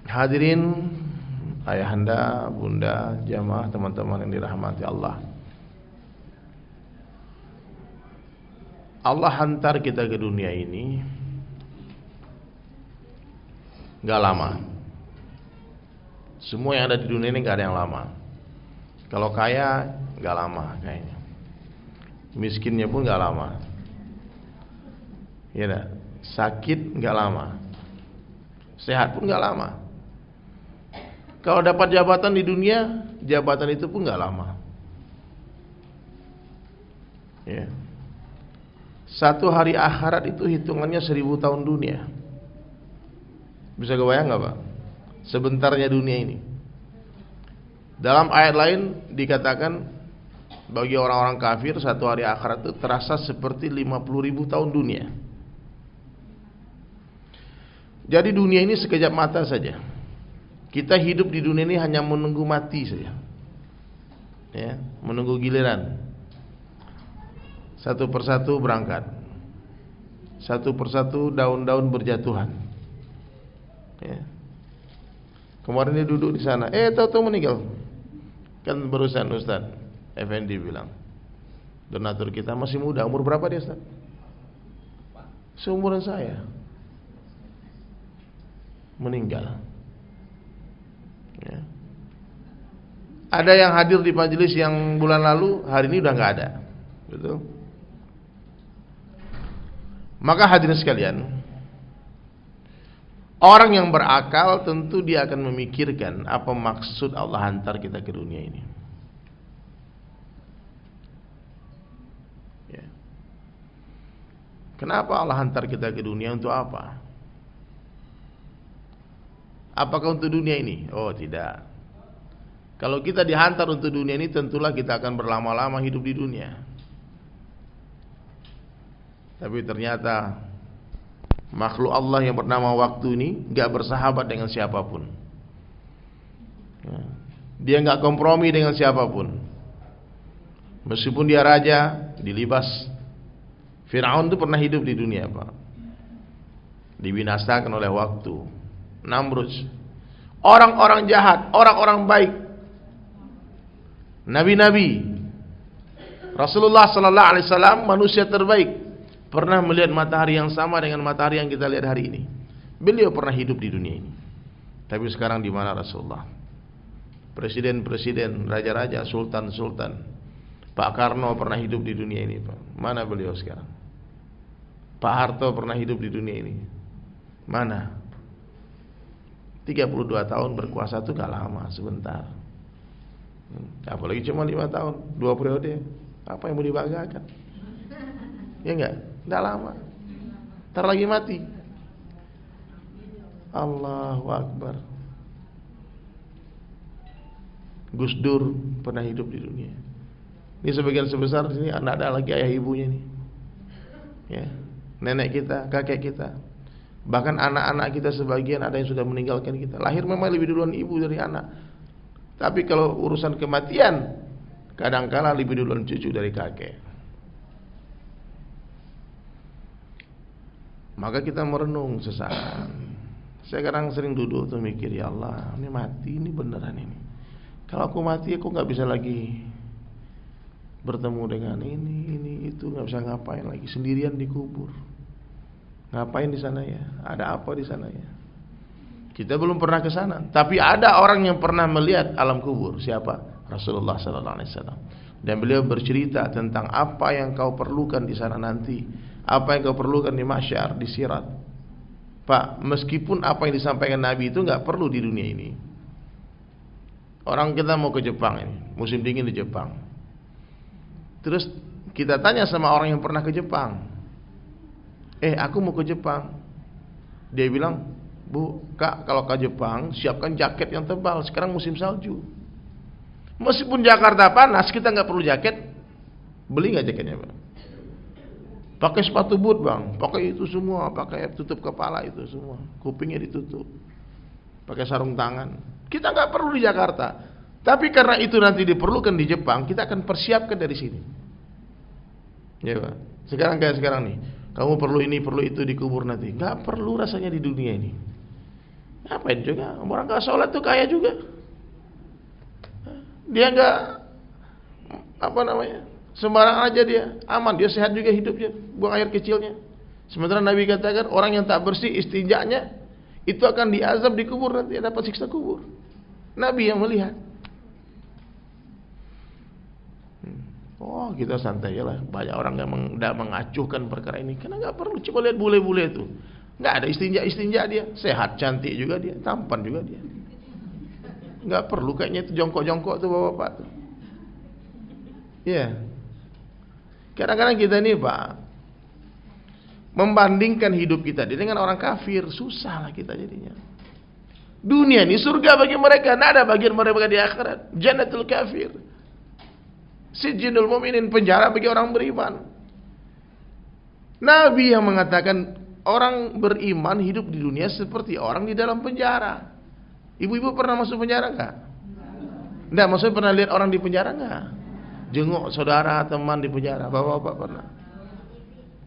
Hadirin ayahanda, bunda, jamaah, teman-teman yang dirahmati Allah. Allah hantar kita ke dunia ini gak lama. Semua yang ada di dunia ini gak ada yang lama. Kalau kaya gak lama kayaknya. Miskinnya pun gak lama. Ya, sakit gak lama. Sehat pun gak lama. Kalau dapat jabatan di dunia, jabatan itu pun gak lama. Ya. Satu hari akhirat itu hitungannya 1000 tahun dunia. Bisa kebayang gak Pak? Sebentarnya dunia ini. Dalam ayat lain dikatakan bagi orang-orang kafir satu hari akhirat itu terasa seperti 50.000 tahun dunia. Jadi dunia ini sekejap mata saja. Kita hidup di dunia ini hanya menunggu mati saja, ya, menunggu giliran. Satu persatu berangkat, satu persatu daun-daun berjatuhan. Ya. Kemarin dia duduk di sana, tahu-tahu meninggal. Kan barusan Ustaz Effendi bilang, donatur kita masih muda, umur berapa dia Ustaz? Seumuran saya. Meninggal. Ya. Ada yang hadir di majelis yang bulan lalu, hari ini udah nggak ada, betul? Maka hadirin sekalian, orang yang berakal tentu dia akan memikirkan apa maksud Allah hantar kita ke dunia ini. Ya. Kenapa Allah hantar kita ke dunia, untuk apa? Apakah untuk dunia ini? Oh tidak. Kalau kita dihantar untuk dunia ini, tentulah kita akan berlama-lama hidup di dunia. Tapi ternyata makhluk Allah yang bernama waktu ini gak bersahabat dengan siapapun. Dia gak kompromi dengan siapapun. Meskipun dia raja, dilibas. Fir'aun itu pernah hidup di dunia Pak. Dibinasakan oleh waktu. Namrud, orang-orang jahat, orang-orang baik, nabi-nabi, Rasulullah sallallahu alaihi wasallam manusia terbaik, pernah melihat matahari yang sama dengan matahari yang kita lihat hari ini. Beliau pernah hidup di dunia ini. Tapi sekarang di mana Rasulullah? Presiden-presiden, raja-raja, sultan-sultan. Pak Karno pernah hidup di dunia ini Pak. Mana beliau sekarang? Pak Harto pernah hidup di dunia ini. Mana? 32 tahun berkuasa itu gak lama, sebentar. Apalagi cuma 5 tahun, 2 periode. Apa yang mau dibanggakan? Ya enggak? Gak lama. Ntar lagi mati. Allahu Akbar. Gus Dur pernah hidup di dunia. Ini sebagian sebesar sini anak ada lagi ayah ibunya nih. Ya, nenek kita, kakek kita. Bahkan anak-anak kita sebagian ada yang sudah meninggalkan kita. Lahir memang lebih duluan ibu dari anak. Tapi kalau urusan kematian, kadangkala lebih duluan cucu dari kakek. Maka kita merenung sesaat. Saya kadang sering duduk tuh mikir, ya Allah, ini mati, ini beneran ini. Kalau aku mati, aku gak bisa lagi bertemu dengan ini, itu, gak bisa ngapain lagi, sendirian dikubur. Ngapain di sana ya? Ada apa di sana ya? Kita belum pernah ke sana, tapi ada orang yang pernah melihat alam kubur. Siapa? Rasulullah sallallahu alaihi wasallam. Dan beliau bercerita tentang apa yang kau perlukan di sana nanti, apa yang kau perlukan di mahsyar, di sirat. Pak, meskipun apa yang disampaikan Nabi itu enggak perlu di dunia ini. Orang kita mau ke Jepang ini, musim dingin di Jepang. Terus kita tanya sama orang yang pernah ke Jepang, aku mau ke Jepang. Dia bilang, Bu, Kak, kalau ke Jepang siapkan jaket yang tebal, sekarang musim salju. Meskipun Jakarta panas, kita nggak perlu jaket. Beli nggak jaketnya Pak? Pakai sepatu boot Bang, pakai itu semua, pakai tutup kepala itu semua, kupingnya ditutup, pakai sarung tangan. Kita nggak perlu di Jakarta, tapi karena itu nanti diperlukan di Jepang, kita akan persiapkan dari sini. Ya Pak. Sekarang kayak sekarang nih, kamu perlu ini, perlu itu dikubur nanti. Nggak perlu rasanya di dunia ini. Ngapain juga? Orang nggak sholat tuh kaya juga. Dia nggak sembarangan aja dia, aman, dia sehat juga hidupnya, buang air kecilnya. Sementara Nabi katakan orang yang tak bersih istinjanya itu akan diazab di kubur, nanti dapat siksa kubur. Nabi yang melihat. Oh, kita santai lah. Banyak orang yang mengacuhkan perkara ini karena nggak perlu. Coba lihat bule-bule itu, nggak ada istinja dia, sehat, cantik juga dia, tampan juga dia. Nggak perlu kayaknya itu jongkok-jongkok tuh bapak-bapak tuh. Ya, kadang-kadang kita ini Pak membandingkan hidup kita dengan orang kafir, susah lah kita jadinya. Dunia ini surga bagi mereka, tidak ada bagian mereka di akhirat. Jannatul kafir, sijinul mu'minin, penjara bagi orang beriman. Nabi yang mengatakan orang beriman hidup di dunia seperti orang di dalam penjara. Ibu-ibu pernah masuk penjara enggak? Enggak, maksudnya pernah lihat orang di penjara enggak? Jenguk saudara, teman di penjara. Bapak-bapak pernah?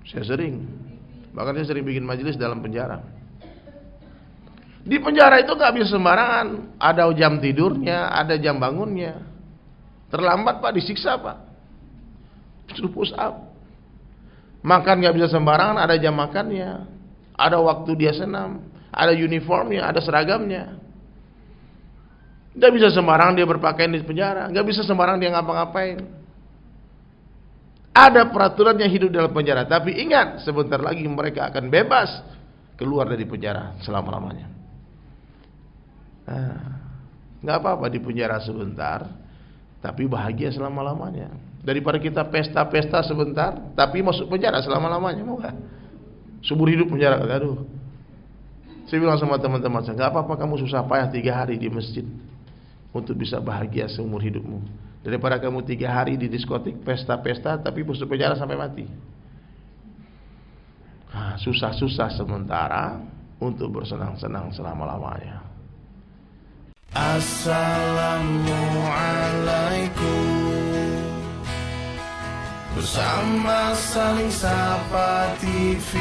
Saya sering. Bahkan saya sering bikin majelis dalam penjara. Di penjara itu gak bisa sembarangan. Ada jam tidurnya, ada jam bangunnya. Terlambat Pak, disiksa Pak. Suruh push up. Makan gak bisa sembarangan, ada jam makannya. Ada waktu dia senam. Ada uniformnya, ada seragamnya. Gak bisa sembarang dia berpakaian di penjara, gak bisa sembarang dia ngapa-ngapain. Ada peraturan yang hidup dalam penjara. Tapi ingat, sebentar lagi mereka akan bebas keluar dari penjara selama-lamanya. Gak apa-apa di penjara sebentar, tapi bahagia selama-lamanya. Daripada kita pesta-pesta sebentar, tapi masuk penjara selama-lamanya, mau gak? Seumur hidup penjara, aduh. Saya bilang sama teman-teman saya, gak apa-apa kamu susah payah 3 hari di masjid untuk bisa bahagia seumur hidupmu, daripada kamu 3 hari di diskotik pesta-pesta tapi masuk penjara sampai mati. Susah-susah sementara untuk bersenang-senang selama-lamanya. Assalamualaikum, bersama Saling Sapa TV.